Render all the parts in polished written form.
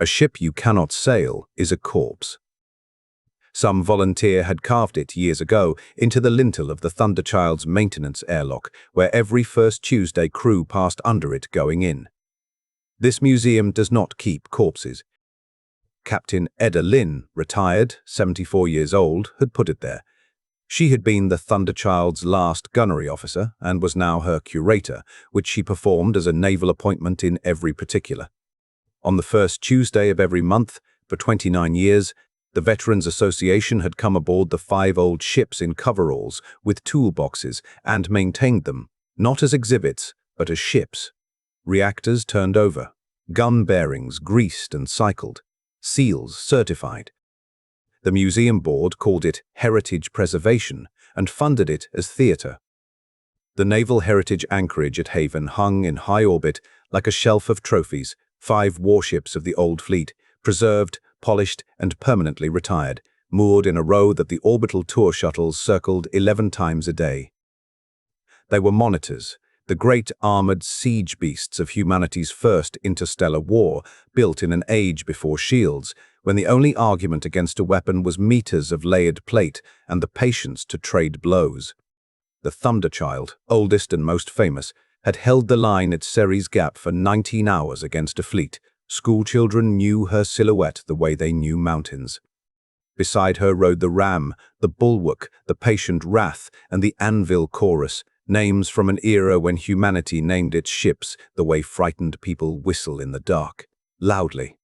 A ship you cannot sail is a corpse. Some volunteer had carved it years ago into the lintel of the Thunderchild's maintenance airlock, where every first Tuesday crew passed under it going in. This museum does not keep corpses. Captain Eda Lynn, retired, 74 years old, had put it there. She had been the Thunderchild's last gunnery officer and was now her curator, which she performed as a naval appointment in every particular. On the first Tuesday of every month, for 29 years, the Veterans Association had come aboard the 5 old ships in coveralls with toolboxes and maintained them, not as exhibits, but as ships. Reactors turned over, gun bearings greased and cycled, seals certified. The museum board called it Heritage Preservation and funded it as theatre. The Naval Heritage anchorage at Haven hung in high orbit like a shelf of trophies, 5 warships of the old fleet, preserved, polished, and permanently retired, moored in a row that the orbital tour shuttles circled 11 times a day. They were monitors, the great armored siege beasts of humanity's first interstellar war, built in an age before shields, when the only argument against a weapon was meters of layered plate and the patience to trade blows. The Thunderchild, oldest and most famous, had held the line at Ceres Gap for 19 hours against a fleet. Schoolchildren knew her silhouette the way they knew mountains. Beside her rode the Ram, the Bulwark, the Patient Wrath, and the Anvil Chorus, names from an era when humanity named its ships the way frightened people whistle in the dark, loudly.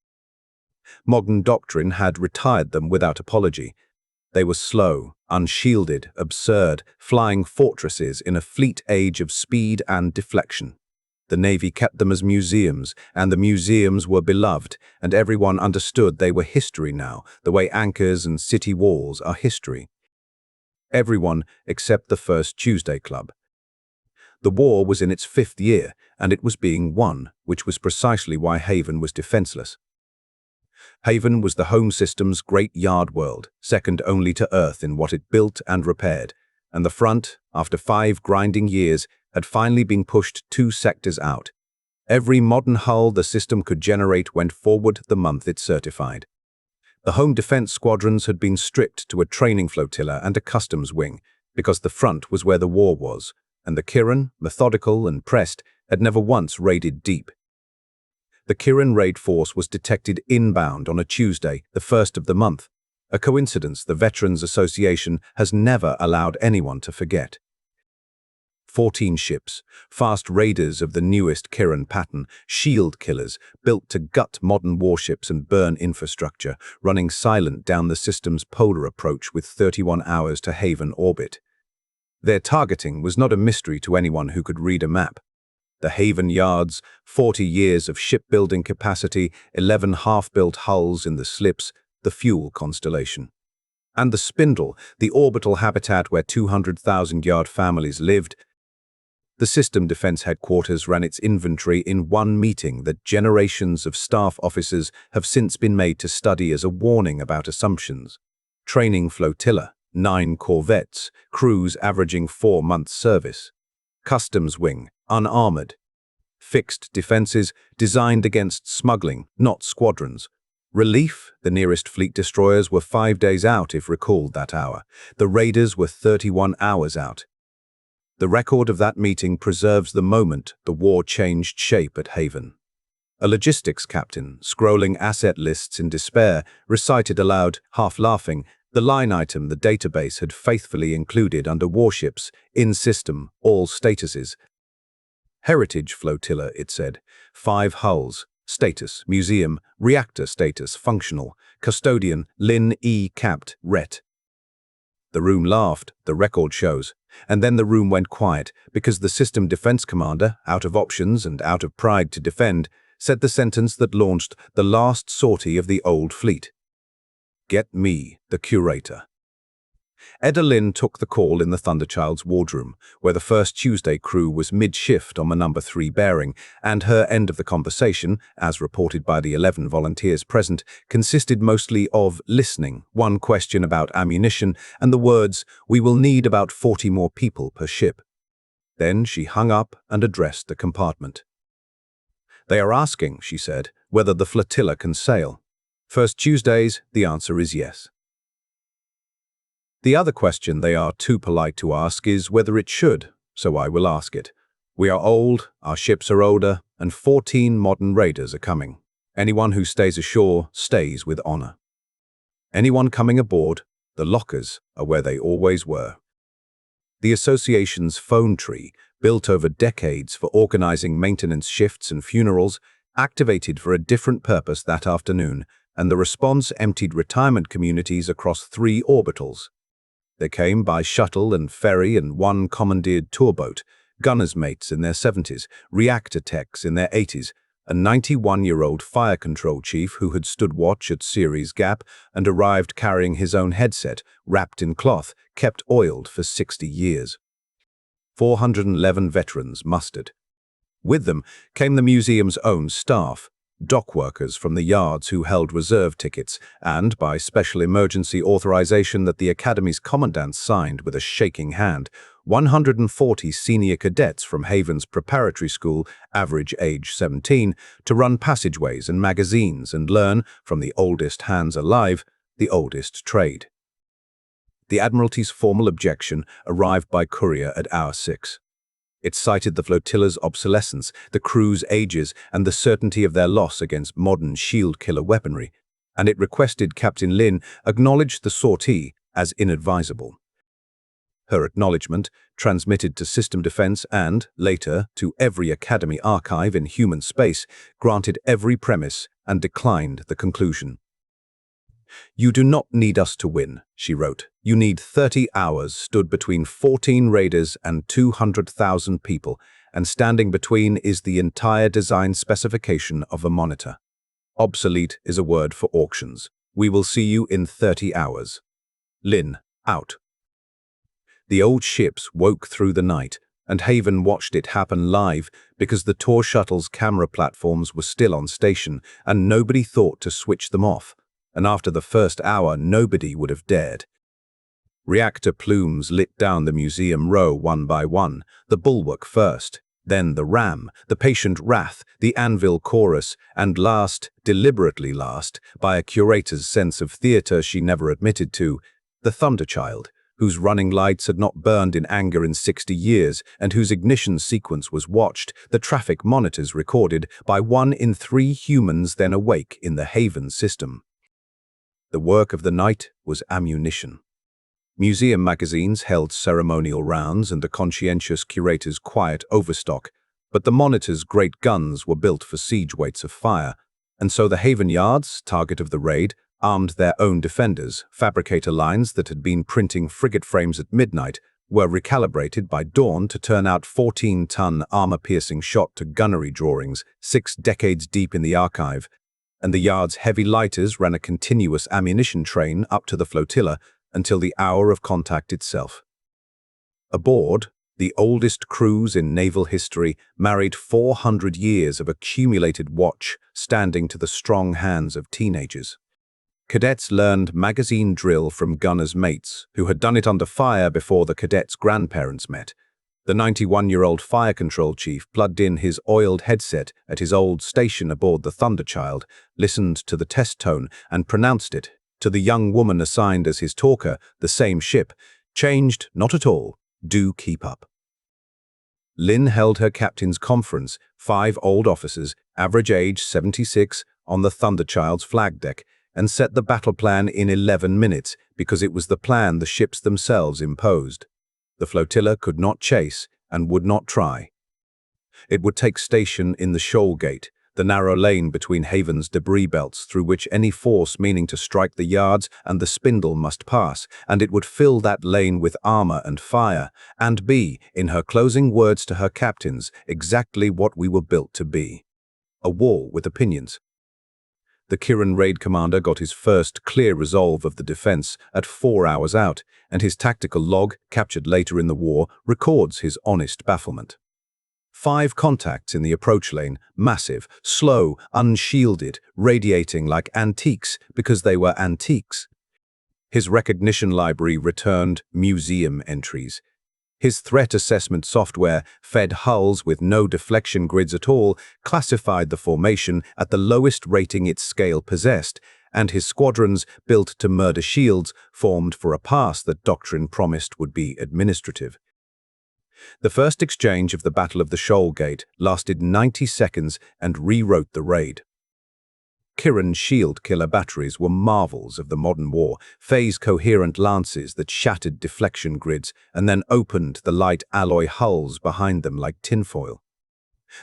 Modern doctrine had retired them without apology. They were slow, unshielded, absurd, flying fortresses in a fleet age of speed and deflection. The Navy kept them as museums, and the museums were beloved, and everyone understood they were history now, the way anchors and city walls are history. Everyone except the First Tuesday Club. The war was in its 5th year, and it was being won, which was precisely why Haven was defenseless. Haven was the home system's great yard world, second only to Earth in what it built and repaired, and the front, after 5 grinding years, had finally been pushed 2 sectors out. Every modern hull the system could generate went forward the month it certified. The home defense squadrons had been stripped to a training flotilla and a customs wing, because the front was where the war was, and the Kiran, methodical and pressed, had never once raided deep. The Kiran raid force was detected inbound on a Tuesday, the 1st of the month, a coincidence the Veterans Association has never allowed anyone to forget. 14 ships, fast raiders of the newest Kiran pattern, shield killers, built to gut modern warships and burn infrastructure, running silent down the system's polar approach with 31 hours to Haven orbit. Their targeting was not a mystery to anyone who could read a map. The Haven yards, 40 years of shipbuilding capacity, 11 half-built hulls in the slips, the fuel constellation. And the Spindle, the orbital habitat where 200,000-yard families lived. The System Defense Headquarters ran its inventory in one meeting that generations of staff officers have since been made to study as a warning about assumptions. Training Flotilla, 9 corvettes, crews averaging 4 months service. Customs Wing, unarmored. Fixed defenses designed against smuggling, not squadrons. Relief, the nearest fleet destroyers were 5 days out if recalled that hour. The raiders were 31 hours out. The record of that meeting preserves the moment the war changed shape at Haven. A logistics captain, scrolling asset lists in despair, recited aloud, half laughing, the line item the database had faithfully included under warships, in system, all statuses. Heritage Flotilla, it said. 5 hulls. Status, museum, reactor status, functional, custodian, Lin E. Capt. Ret. The room laughed, the record shows. And then the room went quiet, because the system defense commander, out of options and out of pride to defend, said the sentence that launched the last sortie of the old fleet. Get me, the curator. Eda Lynn took the call in the Thunderchild's wardroom, where the First Tuesday crew was mid-shift on the number 3 bearing, and her end of the conversation, as reported by the 11 volunteers present, consisted mostly of listening, 1 question about ammunition, and the words, "We will need about 40 more people per ship." Then she hung up and addressed the compartment. "They are asking," she said, whether the flotilla can sail. First Tuesdays, the answer is yes. The other question they are too polite to ask is whether it should, so I will ask it. We are old, our ships are older, and 14 modern raiders are coming. Anyone who stays ashore stays with honor. Anyone coming aboard, the lockers are where they always were. The association's phone tree, built over decades for organizing maintenance shifts and funerals, activated for a different purpose that afternoon, and the response emptied retirement communities across 3 orbitals. They came by shuttle and ferry and one commandeered tour boat, gunners' mates in their 70s, reactor techs in their 80s, a 91-year-old fire control chief who had stood watch at Ceres Gap and arrived carrying his own headset, wrapped in cloth, kept oiled for 60 years. 411 veterans mustered. With them came the museum's own staff, dock workers from the yards who held reserve tickets, and, by special emergency authorization that the Academy's commandant signed with a shaking hand, 140 senior cadets from Haven's preparatory school, average age 17, to run passageways and magazines and learn, from the oldest hands alive, the oldest trade. The Admiralty's formal objection arrived by courier at hour 6. It cited the flotilla's obsolescence, the crew's ages, and the certainty of their loss against modern shield-killer weaponry, and it requested Captain Lin acknowledge the sortie as inadvisable. Her acknowledgement, transmitted to System Defense and, later, to every Academy archive in human space, granted every premise and declined the conclusion. "You do not need us to win," she wrote. "You need 30 hours stood between 14 raiders and 200,000 people, and standing between is the entire design specification of a monitor. Obsolete is a word for auctions. We will see you in 30 hours. Lin, out." The old ships woke through the night, and Haven watched it happen live because the tour shuttle's camera platforms were still on station and nobody thought to switch them off. And after the first hour, nobody would have dared. Reactor plumes lit down the museum row one by one, the bulwark first, then the ram, the patient wrath, the anvil chorus, and last, deliberately last, by a curator's sense of theater she never admitted to, the Thunderchild, whose running lights had not burned in anger in 60 years and whose ignition sequence was watched, the traffic monitors recorded, by 1 in 3 humans then awake in the Haven system. The work of the night was ammunition. Museum magazines held ceremonial rounds and the conscientious curator's quiet overstock, but the monitor's great guns were built for siege weights of fire, and so the Haven yards, target of the raid, armed their own defenders. Fabricator lines that had been printing frigate frames at midnight were recalibrated by dawn to turn out 14-ton armor-piercing shot to gunnery drawings 6 decades deep in the archive, and the yard's heavy lighters ran a continuous ammunition train up to the flotilla until the hour of contact itself. Aboard, the oldest cruise in naval history married 400 years of accumulated watch standing to the strong hands of teenagers. Cadets learned magazine drill from gunners' mates, who had done it under fire before the cadets' grandparents met. The 91-year-old fire control chief plugged in his oiled headset at his old station aboard the Thunderchild, listened to the test tone, and pronounced it. To the young woman assigned as his talker, the same ship, changed not at all, do keep up. Lin held her captain's conference, 5 old officers, average age 76, on the Thunderchild's flag deck, and set the battle plan in 11 minutes because it was the plan the ships themselves imposed. The flotilla could not chase and would not try. It would take station in the shoal gate, the narrow lane between Haven's debris belts through which any force meaning to strike the yards and the Spindle must pass, and it would fill that lane with armor and fire, and be, in her closing words to her captains, exactly what we were built to be. A wall with opinions. The Kiran raid commander got his first clear resolve of the defense at 4 hours out, and his tactical log, captured later in the war, records his honest bafflement. 5 contacts in the approach lane, massive, slow, unshielded, radiating like antiques because they were antiques. His recognition library returned museum entries. His threat assessment software, fed hulls with no deflection grids at all, classified the formation at the lowest rating its scale possessed, and his squadrons, built to murder shields, formed for a pass that doctrine promised would be administrative. The first exchange of the Battle of the Shoal Gate lasted 90 seconds and rewrote the raid. Kiran's shield killer batteries were marvels of the modern war, phase-coherent lances that shattered deflection grids and then opened the light alloy hulls behind them like tinfoil.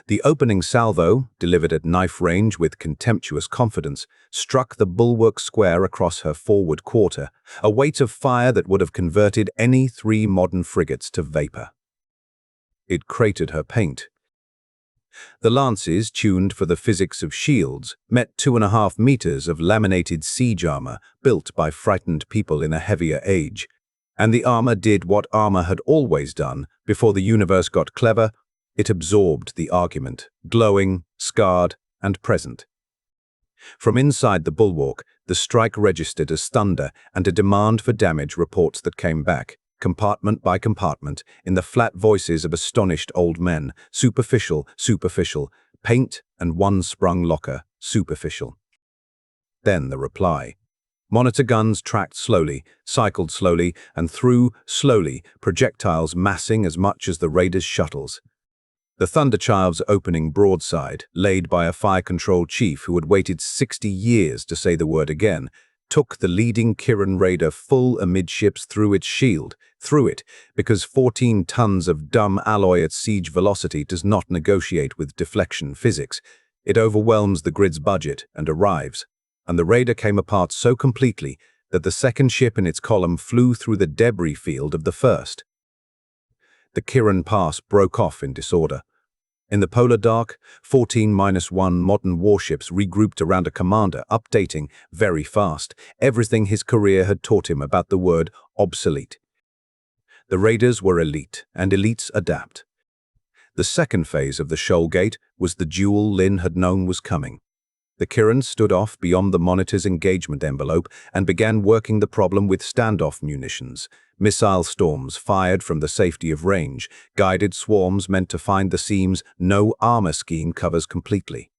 The opening salvo, delivered at knife range with contemptuous confidence, struck the bulwark square across her forward quarter, a weight of fire that would have converted any 3 modern frigates to vapor. It cratered her paint. The lances, tuned for the physics of shields, met 2.5 meters of laminated siege armor built by frightened people in a heavier age. And the armor did what armor had always done before the universe got clever. It absorbed the argument, glowing, scarred, and present. From inside the bulwark, the strike registered as thunder and a demand for damage reports that came back, compartment by compartment, in the flat voices of astonished old men, superficial, paint and one sprung locker, superficial. Then the reply. Monitor guns tracked slowly, cycled slowly, and threw, slowly, projectiles massing as much as the raiders' shuttles. The Thunderchild's opening broadside, laid by a fire control chief who had waited 60 years to say the word again, took the leading Kiran raider full amidships through its shield, because 14 tons of dumb alloy at siege velocity does not negotiate with deflection physics. It overwhelms the grid's budget and arrives, and the raider came apart so completely that the second ship in its column flew through the debris field of the first. The Kiran pass broke off in disorder. In the polar dark, 14-1 modern warships regrouped around a commander, updating, very fast, everything his career had taught him about the word obsolete. The raiders were elite, and elites adapt. The second phase of the Shoal Gate was the duel Lin had known was coming. The Kiran stood off beyond the monitor's engagement envelope and began working the problem with standoff munitions, missile storms fired from the safety of range, guided swarms meant to find the seams no armor scheme covers completely.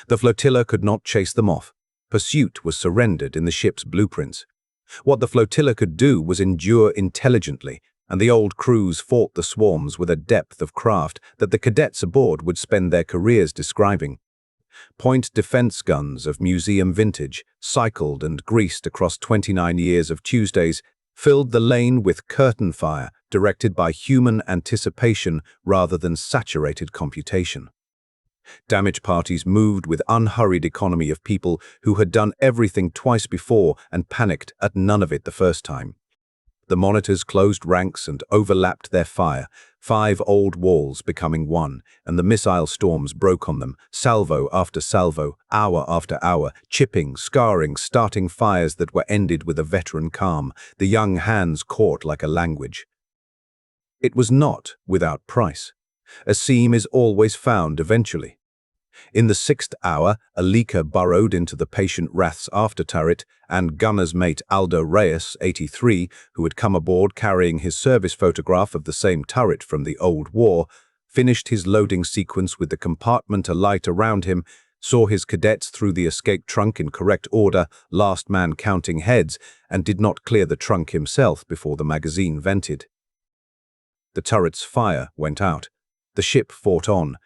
The flotilla could not chase them off. Pursuit was surrendered in the ship's blueprints. What the flotilla could do was endure intelligently, and the old crews fought the swarms with a depth of craft that the cadets aboard would spend their careers describing. Point defense guns of museum vintage, cycled and greased across 29 years of Tuesdays, filled the lane with curtain fire directed by human anticipation rather than saturated computation. Damage parties moved with unhurried economy of people who had done everything twice before and panicked at none of it the first time. The monitors closed ranks and overlapped their fire, 5 old walls becoming one, and the missile storms broke on them, salvo after salvo, hour after hour, chipping, scarring, starting fires that were ended with a veteran calm, the young hands caught like a language. It was not without price. A seam is always found eventually. In the 6th hour, a leaker burrowed into the patient Wrath's after-turret, and gunner's mate Aldo Reyes, 83, who had come aboard carrying his service photograph of the same turret from the old war, finished his loading sequence with the compartment alight around him, saw his cadets through the escape trunk in correct order, last man counting heads, and did not clear the trunk himself before the magazine vented. The turret's fire went out. The ship fought on.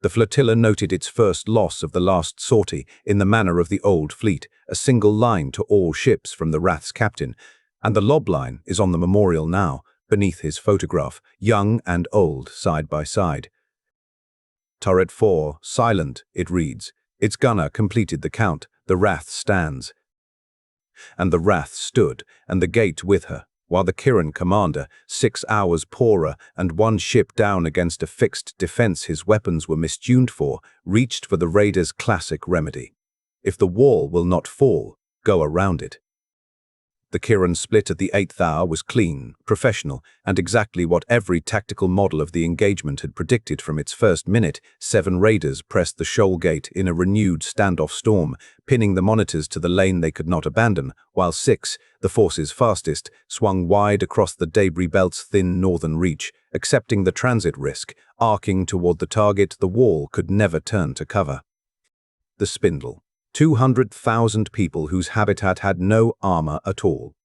The flotilla noted its first loss of the last sortie in the manner of the old fleet, a single line to all ships from the Wrath's captain, and the lob line is on the memorial now, beneath his photograph, young and old side by side. Turret 4, silent, it reads. Its gunner completed the count. The Wrath stands. And the Wrath stood, and the gate with her, while the Kiran commander, 6 hours poorer and 1 ship down against a fixed defense his weapons were mistuned for, reached for the raider's classic remedy. If the wall will not fall, go around it. The Kiran split at the 8th hour was clean, professional, and exactly what every tactical model of the engagement had predicted from its first minute. 7 raiders pressed the shoal gate in a renewed standoff storm, pinning the monitors to the lane they could not abandon, while 6, the force's fastest, swung wide across the debris belt's thin northern reach, accepting the transit risk, arcing toward the target the wall could never turn to cover. The Spindle. 200,000 people whose habitat had no armor at all.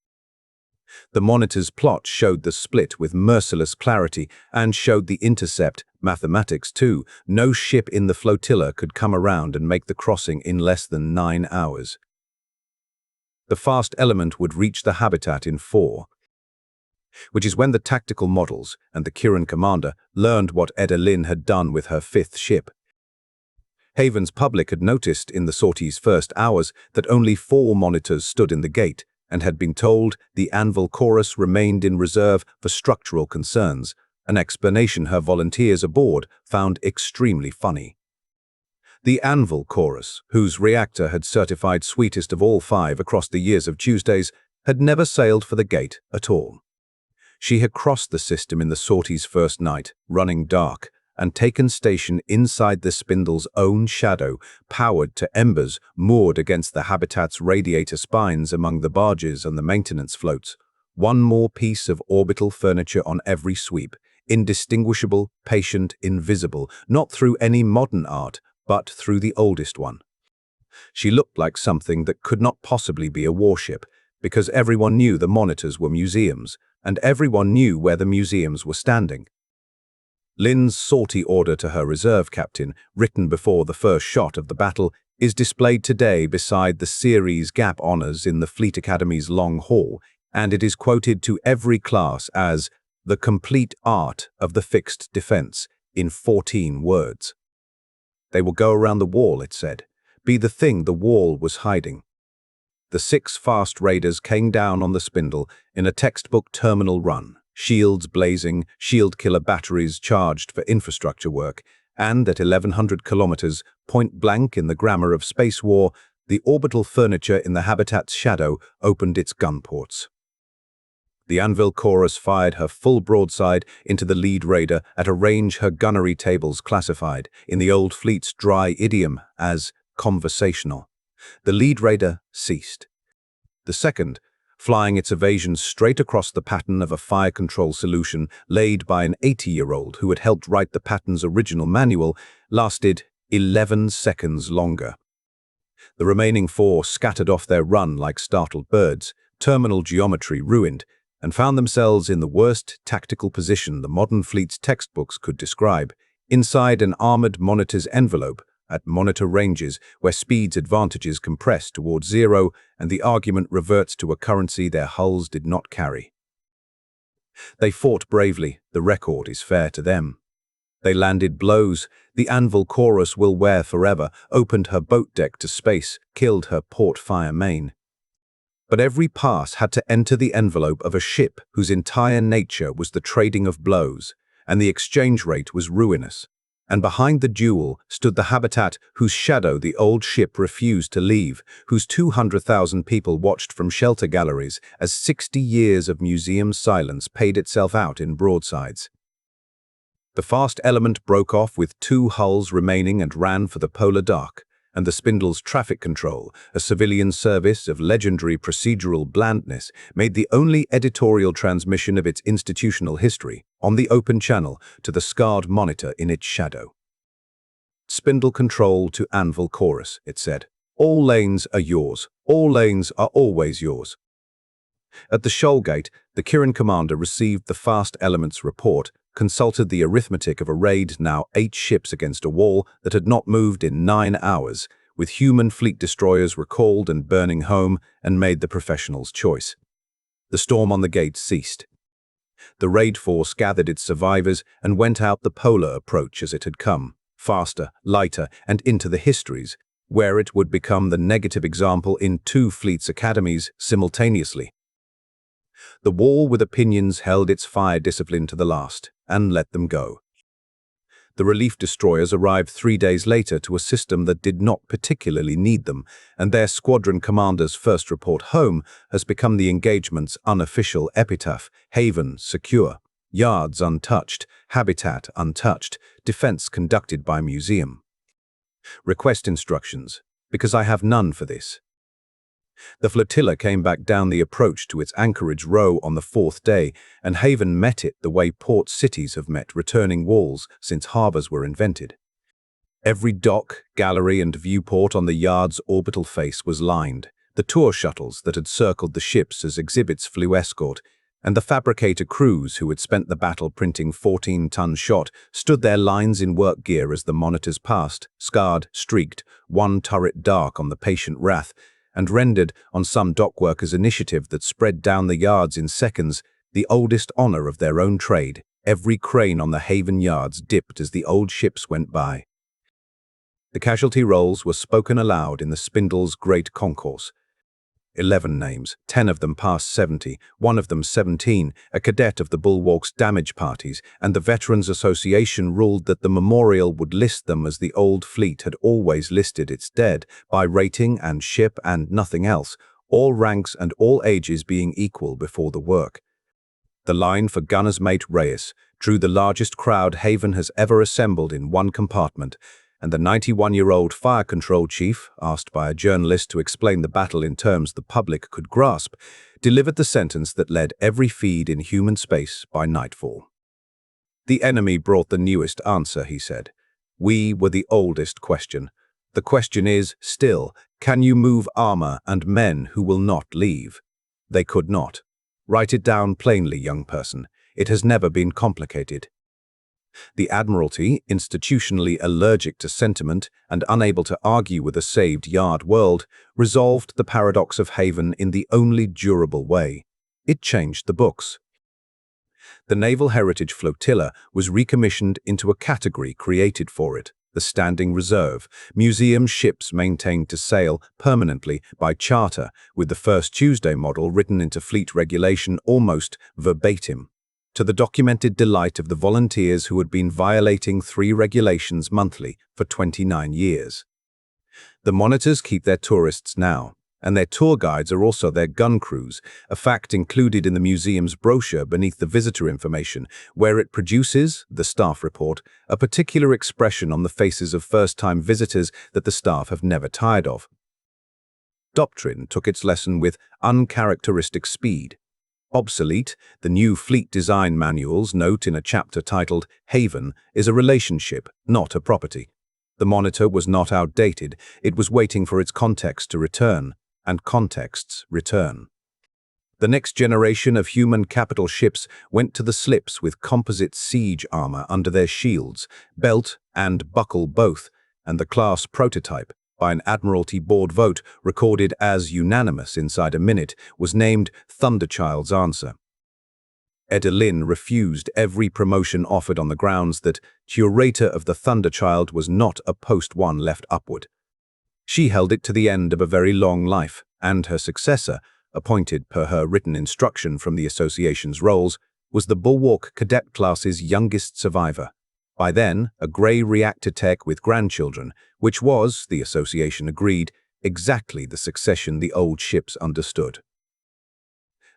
The monitor's plot showed the split with merciless clarity and showed the intercept, mathematics too. No ship in the flotilla could come around and make the crossing in less than 9 hours. The fast element would reach the habitat in 4, which is when the tactical models and the Kiran commander learned what Eda Lynn had done with her 5th ship. Haven's public had noticed in the sortie's first hours that only 4 monitors stood in the gate and had been told the Anvil chorus remained in reserve for structural concerns, an explanation her volunteers aboard found extremely funny. The Anvil chorus, whose reactor had certified sweetest of all 5 across the years of Tuesdays, had never sailed for the gate at all. She had crossed the system in the sortie's first night, running dark, and taken station inside the Spindle's own shadow, powered to embers moored against the habitat's radiator spines among the barges and the maintenance floats. One more piece of orbital furniture on every sweep, indistinguishable, patient, invisible, not through any modern art, but through the oldest one. She looked like something that could not possibly be a warship, because everyone knew the monitors were museums, and everyone knew where the museums were standing. Lynn's salty order to her reserve captain, written before the first shot of the battle, is displayed today beside the series gap honors in the Fleet Academy's long hall, and it is quoted to every class as the complete art of the fixed defense in 14 words. They will go around the wall, it said, be the thing the wall was hiding. The 6 fast raiders came down on the Spindle in a textbook terminal run. Shields blazing, shield killer batteries charged for infrastructure work, and at 1,100 kilometers, point blank in the grammar of space war, the orbital furniture in the habitat's shadow opened its gun ports. The Anvil chorus fired her full broadside into the lead raider at a range her gunnery tables classified, in the old fleet's dry idiom, as conversational. The lead raider ceased. The second, flying its evasion straight across the pattern of a fire control solution laid by an 80-year-old who had helped write the pattern's original manual, lasted 11 seconds longer. The remaining 4 scattered off their run like startled birds, terminal geometry ruined, and found themselves in the worst tactical position the modern fleet's textbooks could describe, inside an armored monitor's envelope, at monitor ranges where speed's advantages compress towards 0 and the argument reverts to a currency their hulls did not carry. They fought bravely, the record is fair to them. They landed blows the Anvil chorus will wear forever, opened her boat deck to space, killed her port fire main. But every pass had to enter the envelope of a ship whose entire nature was the trading of blows, and the exchange rate was ruinous. And behind the duel stood the habitat whose shadow the old ship refused to leave, whose 200,000 people watched from shelter galleries as 60 years of museum silence paid itself out in broadsides. The fast element broke off with 2 hulls remaining and ran for the polar dark, and the Spindle's traffic control, a civilian service of legendary procedural blandness, made the only editorial transmission of its institutional history, on the open channel, to the scarred monitor in its shadow. Spindle control to Anvil chorus, it said. All lanes are yours. All lanes are always yours. At the shoal gate, the Kiran commander received the fast element's report, consulted the arithmetic of a raid, now 8 ships against a wall that had not moved in 9 hours, with human fleet destroyers recalled and burning home, and made the professional's choice. The storm on the gate ceased. The raid force gathered its survivors and went out the polar approach as it had come, faster, lighter, and into the histories, where it would become the negative example in 2 fleets' academies simultaneously. The wall with opinions held its fire discipline to the last, and let them go. The relief destroyers arrived 3 days later to a system that did not particularly need them, and their squadron commander's first report home has become the engagement's unofficial epitaph: haven secure, yards untouched, habitat untouched, defense conducted by museum. Request instructions, because I have none for this. The flotilla came back down the approach to its anchorage row on the 4th day, and Haven met it the way port cities have met returning walls since harbors were invented. Every dock, gallery, and viewport on the yard's orbital face was lined. The tour shuttles that had circled the ships as exhibits flew escort, and the fabricator crews who had spent the battle printing 14-ton shot stood their lines in work gear as the monitors passed, scarred, streaked, one turret dark on the patient wrath, and rendered, on some dockworkers' initiative that spread down the yards in seconds, the oldest honor of their own trade. Every crane on the Haven yards dipped as the old ships went by. The casualty rolls were spoken aloud in the Spindle's great concourse. 11 names, 10 of them past 70, 1 of them 17, a cadet of the Bulwark's damage parties, and the Veterans Association ruled that the memorial would list them as the old fleet had always listed its dead, by rating and ship and nothing else, all ranks and all ages being equal before the work. The line for gunner's mate Reyes drew the largest crowd Haven has ever assembled in one compartment, and the 91-year-old fire control chief, asked by a journalist to explain the battle in terms the public could grasp, delivered the sentence that led every feed in human space by nightfall. The enemy brought the newest answer, he said. We were the oldest question. The question is, still, can you move armor and men who will not leave? They could not. Write it down plainly, young person. It has never been complicated. The Admiralty, institutionally allergic to sentiment and unable to argue with a saved yard world, resolved the paradox of Haven in the only durable way. It changed the books. The Naval Heritage Flotilla was recommissioned into a category created for it, the Standing Reserve, museum ships maintained to sail permanently by charter, with the first Tuesday model written into fleet regulation almost verbatim, to the documented delight of the volunteers who had been violating 3 regulations monthly for 29 years. The monitors keep their tourists now, and their tour guides are also their gun crews, a fact included in the museum's brochure beneath the visitor information, where it produces, the staff report, a particular expression on the faces of first-time visitors that the staff have never tired of. Doctrine took its lesson with uncharacteristic speed. Obsolete, the new fleet design manuals note in a chapter titled Haven, is a relationship, not a property. The monitor was not outdated, it was waiting for its context to return, and contexts return. The next generation of human capital ships went to the slips with composite siege armor under their shields, belt and buckle both, and the class prototype, by an Admiralty board vote recorded as unanimous inside a minute, was named Thunderchild's Answer. Eda Lynn refused every promotion offered on the grounds that curator of the Thunderchild was not a post one left upward. She held it to the end of a very long life, and her successor, appointed per her written instruction from the association's rolls, was the Bulwark cadet class's youngest survivor. By then, a grey reactor tech with grandchildren, which was, the association agreed, exactly the succession the old ships understood.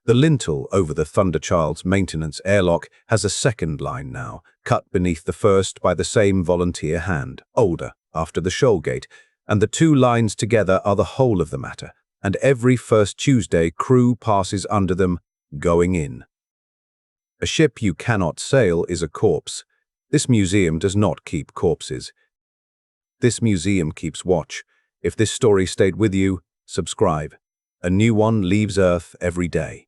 The lintel over the Thunderchild's maintenance airlock has a second line now, cut beneath the first by the same volunteer hand, older, after the shoal gate, and the 2 lines together are the whole of the matter, and every first Tuesday crew passes under them, going in. A ship you cannot sail is a corpse. This museum does not keep corpses. This museum keeps watch. If this story stayed with you, subscribe. A new one leaves Earth every day.